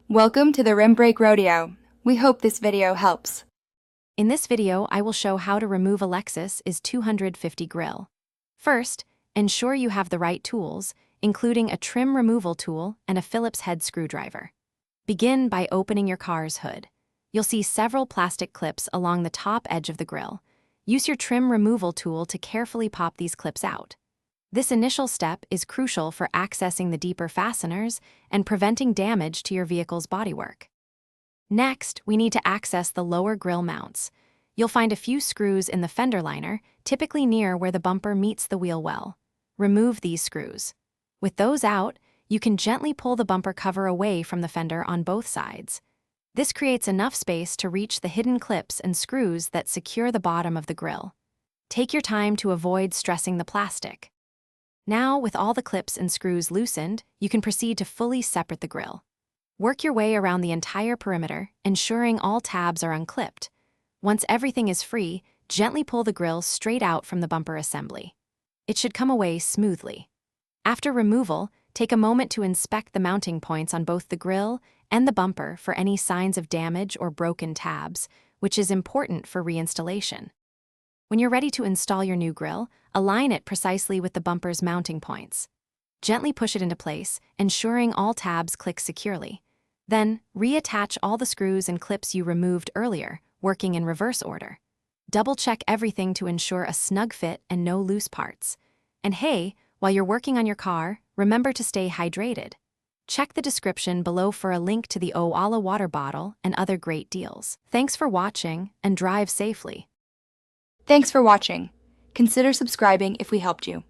Welcome to the Rim Break Rodeo. We hope this video helps. In this video, I will show how to remove a Lexus IS250 grill. First, ensure you have the right tools, including a trim removal tool and a Phillips head screwdriver. Begin by opening your car's hood. You'll see several plastic clips along the top edge of the grill. Use your trim removal tool to carefully pop these clips out. This initial step is crucial for accessing the deeper fasteners and preventing damage to your vehicle's bodywork. Next, we need to access the lower grille mounts. You'll find a few screws in the fender liner, typically near where the bumper meets the wheel well. Remove these screws. With those out, you can gently pull the bumper cover away from the fender on both sides. This creates enough space to reach the hidden clips and screws that secure the bottom of the grill. Take your time to avoid stressing the plastic. Now, with all the clips and screws loosened, you can proceed to fully separate the grill. Work your way around the entire perimeter, ensuring all tabs are unclipped. Once everything is free, gently pull the grill straight out from the bumper assembly. It should come away smoothly. After removal, take a moment to inspect the mounting points on both the grill and the bumper for any signs of damage or broken tabs, which is important for reinstallation. When you're ready to install your new grill, align it precisely with the bumper's mounting points. Gently push it into place, ensuring all tabs click securely. Then, reattach all the screws and clips you removed earlier, working in reverse order. Double-check everything to ensure a snug fit and no loose parts. And hey, while you're working on your car, remember to stay hydrated. Check the description below for a link to the Owala water bottle and other great deals. Thanks for watching, and drive safely. Thanks for watching. Consider subscribing if we helped you.